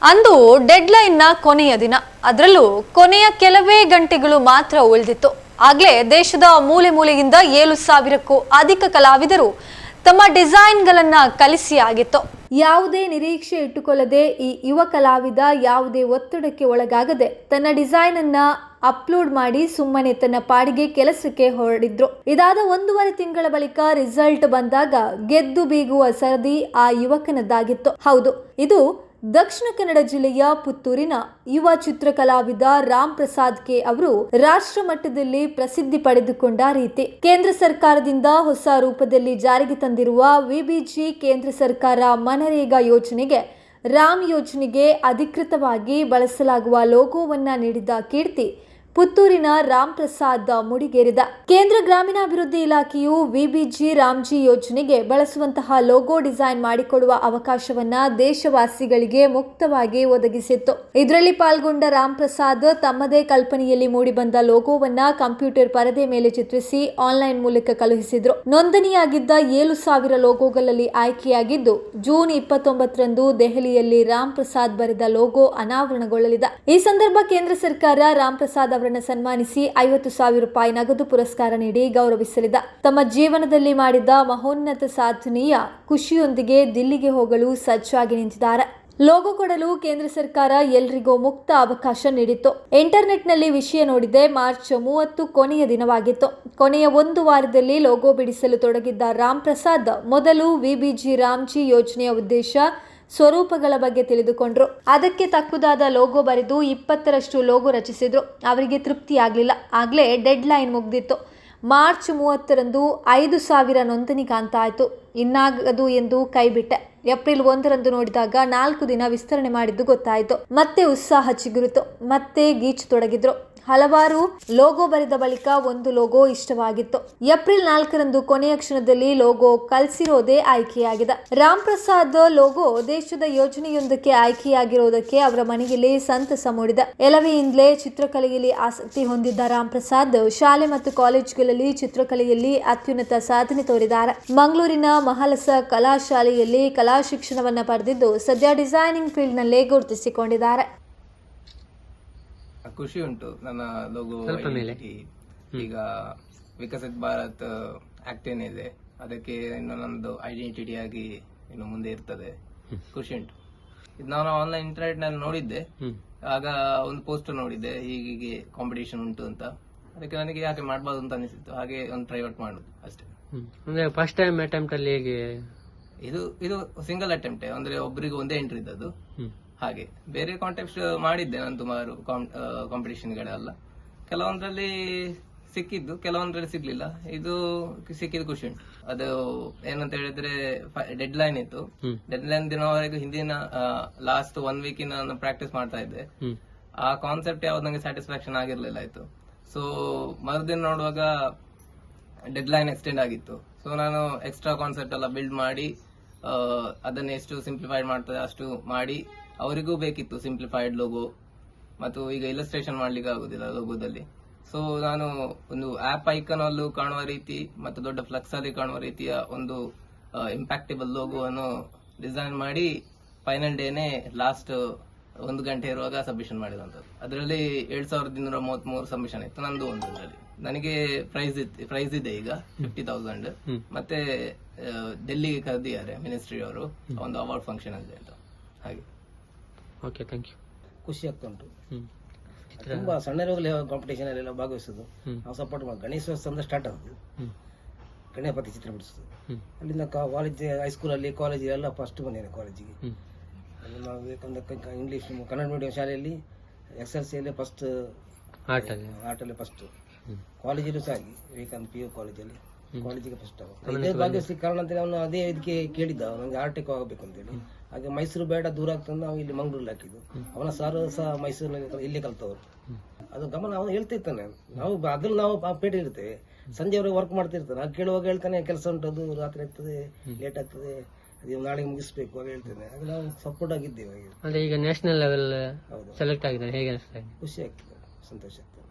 ಅಂದು ಡೆಡ್ಲೈನ್ ನ ಕೊನೆಯ ದಿನ, ಅದರಲ್ಲೂ ಕೊನೆಯ ಕೆಲವೇ ಗಂಟೆಗಳು ಮಾತ್ರ ಉಳಿದಿತ್ತು. ಆಗಲೇ ದೇಶದ ಮೂಲೆ ಮೂಲೆಯಿಂದ 7,000ಕ್ಕೂ ಅಧಿಕ ಕಲಾವಿದರು ತಮ್ಮ ಡಿಸೈನ್ಗಳನ್ನ ಕಲಿಸಿ ಆಗಿತ್ತು. ಯಾವುದೇ ನಿರೀಕ್ಷೆ ಇಟ್ಟುಕೊಳ್ಳದೆ ಈ ಯುವ ಕಲಾವಿದ ಯಾವುದೇ ಒತ್ತಡಕ್ಕೆ ಒಳಗಾಗದೆ ತನ್ನ ಡಿಸೈನ್ ಅನ್ನ ಅಪ್ಲೋಡ್ ಮಾಡಿ ಸುಮ್ಮನೆ ತನ್ನ ಪಾಡಿಗೆ ಕೆಲಸಕ್ಕೆ ಹೊರಡಿದ್ರು. ಇದಾದ 1.5 ತಿಂಗಳ ಬಳಿಕ ರಿಸಲ್ಟ್ ಬಂದಾಗ ಗೆದ್ದು ಬೀಗುವ ಸರದಿ ಆ ಯುವಕನದ್ದಾಗಿತ್ತು. ಹೌದು, ಇದು ದಕ್ಷಿಣ ಕನ್ನಡ ಜಿಲ್ಲೆಯ ಪುತ್ತೂರಿನ ಯುವ ಚಿತ್ರಕಲಾವಿದ ರಾಮ್ ಪ್ರಸಾದ್ ಕೆ ಅವರು ರಾಷ್ಟ್ರ ಮಟ್ಟದಲ್ಲಿ ಪ್ರಸಿದ್ಧಿ ಪಡೆದುಕೊಂಡ ರೀತಿ. ಕೇಂದ್ರ ಸರ್ಕಾರದಿಂದ ಹೊಸ ರೂಪದಲ್ಲಿ ಜಾರಿಗೆ ತಂದಿರುವ ವಿಬಿಜಿ ಕೇಂದ್ರ ಸರ್ಕಾರ ಮನರೇಗಾ ಯೋಜನೆಗೆ ರಾಮ್ ಯೋಜನೆಗೆ ಅಧಿಕೃತವಾಗಿ ಬಳಸಲಾಗುವ ಲೋಗೋವನ್ನ ನೀಡಿದ ಕೀರ್ತಿ ಪುತ್ತೂರಿನ ರಾಮ್ ಪ್ರಸಾದ್ ಮುಡಿಗೇರಿದ. ಕೇಂದ್ರ ಗ್ರಾಮೀಣಾಭಿವೃದ್ಧಿ ಇಲಾಖೆಯು ವಿಬಿಜಿ ರಾಮ್ಜಿ ಯೋಜನೆಗೆ ಬಳಸುವಂತಹ ಲೋಗೋ ಡಿಸೈನ್ ಮಾಡಿಕೊಡುವ ಅವಕಾಶವನ್ನ ದೇಶವಾಸಿಗಳಿಗೆ ಮುಕ್ತವಾಗಿ ಒದಗಿಸಿತ್ತು. ಇದರಲ್ಲಿ ಪಾಲ್ಗೊಂಡ ರಾಮ್ ಪ್ರಸಾದ್ ತಮ್ಮದೇ ಕಲ್ಪನೆಯಲ್ಲಿ ಮೂಡಿಬಂದ ಲೋಗೋವನ್ನ ಕಂಪ್ಯೂಟರ್ ಪರದೆ ಮೇಲೆ ಚಿತ್ರಿಸಿ ಆನ್ಲೈನ್ ಮೂಲಕ ಕಳುಹಿಸಿದ್ರು. ನೋಂದಣಿಯಾಗಿದ್ದ 7,000 ಲೋಗೋಗಳಲ್ಲಿ ಆಯ್ಕೆಯಾಗಿದ್ದು ಜೂನ್ 29ರಂದು ದೆಹಲಿಯಲ್ಲಿ ರಾಮ್ ಪ್ರಸಾದ್ ಬರೆದ ಲೋಗೋ ಅನಾವರಣಗೊಳ್ಳಲಿದೆ. ಈ ಸಂದರ್ಭ ಕೇಂದ್ರ ಸರ್ಕಾರ ರಾಮ್ ಪ್ರಸಾದ್ ಅವರನ್ನು ಸನ್ಮಾನಿಸಿ 50,000 ರೂಪಾಯಿ ನಗದು ಪುರಸ್ಕಾರ ನೀಡಿ ಗೌರವಿಸಲಿದೆ. ತಮ್ಮ ಜೀವನದಲ್ಲಿ ಮಾಡಿದ ಮಹೋನ್ನತ ಸಾಧನೆಯ ಖುಷಿಯೊಂದಿಗೆ ದಿಲ್ಲಿಗೆ ಹೋಗಲು ಸಜ್ಜಾಗಿ ನಿಂತಿದ್ದಾರೆ. ಲೋಗೋ ಕೊಡಲು ಕೇಂದ್ರ ಸರ್ಕಾರ ಎಲ್ಲರಿಗೂ ಮುಕ್ತ ಅವಕಾಶ ನೀಡಿತ್ತು. ಇಂಟರ್ನೆಟ್ನಲ್ಲಿ ವಿಷಯ ನೋಡಿದೆ. ಮಾರ್ಚ್ 30 ಕೊನೆಯ ದಿನವಾಗಿತ್ತು. ಕೊನೆಯ 1 ವಾರದಲ್ಲಿ ಲೋಗೋ ಬಿಡಿಸಲು ತೊಡಗಿದ್ದ ರಾಮ್ ಪ್ರಸಾದ್ ಮೊದಲು ವಿಬಿಜಿ ರಾಮ್ಜಿ ಯೋಜನೆಯ ಉದ್ದೇಶ ಸ್ವರೂಪಗಳ ಬಗ್ಗೆ ತಿಳಿದುಕೊಂಡ್ರು. ಅದಕ್ಕೆ ತಕ್ಕುದಾದ ಲೋಗೋ ಬರೆದು 20ರಷ್ಟು ಲೋಗೋ ರಚಿಸಿದ್ರು. ಅವರಿಗೆ ತೃಪ್ತಿಯಾಗಲಿಲ್ಲ. ಆಗಲೇ ಡೆಡ್ ಲೈನ್ ಮುಗ್ದಿತ್ತು. ಮಾರ್ಚ್ 30ರಂದು 5,000 ನೋಂದಣಿ ಕಾಣ್ತಾಯಿತು. ಇನ್ನಾಗದು ಎಂದು ಕೈಬಿಟ್ಟೆ. ಏಪ್ರಿಲ್ 1ರಂದು ನೋಡಿದಾಗ 4 ದಿನ ವಿಸ್ತರಣೆ ಮಾಡಿದ್ದು ಗೊತ್ತಾಯಿತು. ಮತ್ತೆ ಉತ್ಸಾಹ ಚಿಗುರಿತು. ಮತ್ತೆ ಗೀಚು ತೊಡಗಿದ್ರು. ಹಲವಾರು ಲೋಗೋ ಬರೆದ ಬಳಿಕ ಒಂದು ಲೋಗೋ ಇಷ್ಟವಾಗಿತ್ತು. ಏಪ್ರಿಲ್ 4ರಂದು ಕೊನೆಯ ಕ್ಷಣದಲ್ಲಿ ಲೋಗೋ ಕಲ್ಸಿರೋದೇ ಆಯ್ಕೆಯಾಗಿದೆ. ರಾಮ್ ಪ್ರಸಾದ್ ಲೋಗೋ ದೇಶದ ಯೋಜನೆಯೊಂದಕ್ಕೆ ಆಯ್ಕೆಯಾಗಿರೋದಕ್ಕೆ ಅವರ ಮನೆಯಲ್ಲಿ ಸಂತಸ ಮೂಡಿದೆ. ಎಳವೆಯಿಂದಲೇ ಚಿತ್ರಕಲೆಯಲ್ಲಿ ಆಸಕ್ತಿ ಹೊಂದಿದ್ದ ರಾಮ್ ಪ್ರಸಾದ್ ಶಾಲೆ ಮತ್ತು ಕಾಲೇಜುಗಳಲ್ಲಿ ಚಿತ್ರಕಲೆಯಲ್ಲಿ ಅತ್ಯುನ್ನತ ಸಾಧನೆ ತೋರಿದ್ದಾರೆ. ಮಂಗಳೂರಿನ ಮಹಾಲಸ ಕಲಾಶಾಲೆಯಲ್ಲಿ ಕಲಾ ಶಿಕ್ಷಣವನ್ನ ಪಡೆದಿದ್ದು ಸದ್ಯ ಡಿಸೈನಿಂಗ್ ಫೀಲ್ಡ್ ನಲ್ಲೇ ಗುರುತಿಸಿಕೊಂಡಿದ್ದಾರೆ. ಖುಷಿ ಉಂಟು. ನನ್ನ ಲೋಗೋ ಈಗ ವಿಕಸಿತ್ ಭಾರತ್ ಆಕ್ಟ್ ಏನಿದೆ ಅದಕ್ಕೆ ಇನ್ನು ನಮ್ದು ಐಡೆಂಟಿಟಿ ಆಗಿ ಇನ್ನು ಮುಂದೆ ಇರ್ತದೆ. ಖುಷಿ ಉಂಟು. ಇದು ನಾನು ಆನ್ಲೈನ್ ಇಂಟರ್ನೆಟ್ ನಲ್ಲಿ ನೋಡಿದ್ದೆ. ಆಗ ಒಂದು ಪೋಸ್ಟರ್ ನೋಡಿದ್ದೆ, ಹೀಗೆ ಕಾಂಪಿಟೇಷನ್ ಉಂಟು ಅಂತ. ಅದಕ್ಕೆ ನನಗೆ ಯಾಕೆ ಮಾಡಬಾರ್ದು ಅಂತ ಅನಿಸಿತ್ತು. ಹಾಗೆ ಒಂದು ಪ್ರೈವೇಟ್ ಮಾಡುದು ಅಷ್ಟೇ. ಫಸ್ಟ್ ಟೈಮ್ ಅಟೆಂಪ್ಟ್ ಅಲ್ಲಿ ಹೇಗೆ? ಇದು ಸಿಂಗಲ್ ಅಟೆಂಪ್ಟ್, ಅಂದ್ರೆ ಒಬ್ಬರಿಗೆ ಒಂದೇ ಎಂಟ್ರಿ ಇದ್ದದ್ದು. ಹಾಗೆ ಬೇರೆ ಕಾಂಟೆಸ್ಟ್ ಮಾಡಿದ್ದೆ ನಾನು ಸುಮಾರು ಕಾಂಪಿಟೇಷನ್ಗಳೆಲ್ಲ. ಕೆಲವೊಂದ್ರಲ್ಲಿ ಸಿಕ್ಕಿದ್ದು, ಕೆಲವೊಂದ್ರಲ್ಲಿ ಸಿಗ್ಲಿಲ್ಲ. ಇದು ಸಿಕ್ಕಿದ್ದು ಖುಷಿ ಉಂಟು. ಅದು ಏನಂತ ಹೇಳಿದ್ರೆ ಡೆಡ್ ಲೈನ್ ಇತ್ತು. ಡೆಡ್ ಲೈನ್ ದಿನವರೆಗೂ ಹಿಂದಿನ ಲಾಸ್ಟ್ 1 ವೀಕಿನ ನಾನು ಪ್ರಾಕ್ಟೀಸ್ ಮಾಡ್ತಾ ಇದ್ದೆ. ಆ ಕಾನ್ಸೆಪ್ಟ್ ಯಾವ್ದು ನಂಗೆ ಸ್ಯಾಟಿಸ್ಫ್ಯಾಕ್ಷನ್ ಆಗಿರ್ಲಿಲ್ಲ ಆಯ್ತು. ಸೊ ಮರುದಿನ ನೋಡುವಾಗ ಡೆಡ್ ಲೈನ್ ಎಕ್ಸ್ಟೆಂಡ್ ಆಗಿತ್ತು. ಸೊ ನಾನು ಎಕ್ಸ್ಟ್ರಾ ಕಾನ್ಸೆಪ್ಟ್ ಎಲ್ಲ ಬಿಲ್ಡ್ ಮಾಡಿ ಅದನ್ನ ಎಷ್ಟು ಸಿಂಪ್ಲಿಫೈಡ್ ಮಾಡ್ತದೆ ಅಷ್ಟು ಮಾಡಿ ಅವರಿಗೂ ಬೇಕಿತ್ತು ಸಿಂಪ್ಲಿಫೈಡ್ ಲೋಗೋ. ಮತ್ತು ಈಗ ಇಲಸ್ಟ್ರೇಷನ್ ಮಾಡ್ಲಿಕ್ಕೆ ಆಗುದಿಲ್ಲ ಲೋಗೋದಲ್ಲಿ. ಸೊ ನಾನು ಒಂದು ಆಪ್ ಐಕನ್ ಅಲ್ಲೂ ಕಾಣುವ ರೀತಿ ಮತ್ತು ದೊಡ್ಡ ಫ್ಲೆಕ್ಸ್ ಅಲ್ಲಿ ಕಾಣುವ ರೀತಿಯ ಒಂದು ಇಂಪ್ಯಾಕ್ಟೇಬಲ್ ಲೋಗೋ ಅನ್ನು ಡಿಸೈನ್ ಮಾಡಿ ಫೈನಲ್ ಡೇನೆ ಲಾಸ್ಟ್ 1 ಗಂಟೆ ಇರುವಾಗ ಸಬ್ಮಿಷನ್ ಮಾಡಿದಂಥದ್ದು. ಅದರಲ್ಲಿ 7,233 ಸಬ್ಮಿಷನ್ ಇತ್ತು. ನಂದು ಒಂದರಲ್ಲಿ ನನಗೆ ಪ್ರೈಸ್ ಇದೆ ಈಗ 50,000. ಮತ್ತೆ ಡೆಲ್ಲಿಗೆ ಕರೆದಿದ್ದಾರೆ ಮಿನಿಸ್ಟ್ರಿ ಅವರು, ಒಂದು ಅವಾರ್ಡ್ ಫಂಕ್ಷನ್ ಇದೆ ಅಂತ. ಹಾಗೆ ಓಕೆ, ಥ್ಯಾಂಕ್ ಯು. ಖುಷಿ ಆಗ್ತಾ ಉಂಟು. ತುಂಬಾ ಸಣ್ಣ ಕಾಂಪಿಟೇಷನ್ ಅಲ್ಲೆಲ್ಲ ಭಾಗವಹಿಸೋದು. ನಾವು ಸಪೋರ್ಟ್ ಮಾಡಿ ಗಣೇಶೋತ್ಸವ ಸ್ಟಾರ್ಟ್ ಆಗುದು, ಗಣಪತಿ ಚಿತ್ರ ಬಿಡಿಸೋದು. ಅಲ್ಲಿಂದ ಕಾಲೇಜ್, ಹೈಸ್ಕೂಲಲ್ಲಿ, ಕಾಲೇಜ್ ಎಲ್ಲ ಫಸ್ಟ್ ಬಂದಿದೆ ಕಾಲೇಜಿಗೆ. ನಾವು ವಿವೇಕಾನಂದ ಇಂಗ್ಲಿಷ್ ಕನ್ನಡ ಮೀಡಿಯಂ ಶಾಲೆಯಲ್ಲಿ SLCಯಲ್ಲಿ ಫಸ್ಟ್, ಆರ್ಟಲ್ಲಿ ಫಸ್ಟ್, ಕಾಲೇಜಲ್ಲೂ ಸಹ ಆಗಿ ವಿವೇಕಾನಂದ PU ಕಾಲೇಜಲ್ಲಿ ಕಾಲೇಜಿಗೆ ಫಸ್ಟ್. ಇದೇ ಭಾಗವಹಿಸಲಿಕ್ಕೆ ಕಾರಣ ಅಂತ ಅವನು ಅದೇ ಇದಕ್ಕೆ ಕೇಳಿದ್ದ, ನನಗೆ ಆರ್ಟಿಕ್ ಆಗಬೇಕು ಅಂತೇಳಿ. ಹಾಗೆ ಮೈಸೂರು ಬೇಡ, ದೂರ ಆಗ್ತಂದು ನಾವು ಇಲ್ಲಿ ಮಂಗಳೂರಲ್ಲಿ ಹಾಕಿದ್ದು. ಅವನ ಸಾರು ಸಹ ಮೈಸೂರಿನಲ್ಲಿ ಇಲ್ಲಿ ಕಲ್ತವರು. ಅದು ಗಮನ ಅವನು ಹೇಳ್ತಿರ್ತಾನೆ. ನಾವು ಅದ್ರಲ್ಲಿ ನಾವು ಪೇಟೆ ಇರ್ತೇವೆ, ಸಂಜೆವರೆಗೆ ವರ್ಕ್ ಮಾಡ್ತಿರ್ತಾನೆ. ಆಗ ಕೇಳುವಾಗ ಹೇಳ್ತಾನೆ ಕೆಲಸ ಉಂಟದು, ರಾತ್ರಿ ಆಗ್ತದೆ, ಲೇಟ್ ಆಗ್ತದೆ, ಅದು ನಾಳೆಗೆ ಮುಗಿಸ್ಬೇಕು ಅಂತ ಹೇಳ್ತೇನೆ. ಆಗ ನಾವು ಸಪೋರ್ಟ್ ಆಗಿದ್ದೇವೆ. ಈಗ ನ್ಯಾಷನಲ್ ಲೆವೆಲ್ ಸೆಲೆಕ್ಟ್ ಆಗಿದ್ದಾರೆ, ಹೇಗೆ ಅನಿಸ್ತಾ ಇದೆ? ಖುಷಿ ಆಗ್ತದೆ, ಸಂತೋಷ ಆಗ್ತದೆ.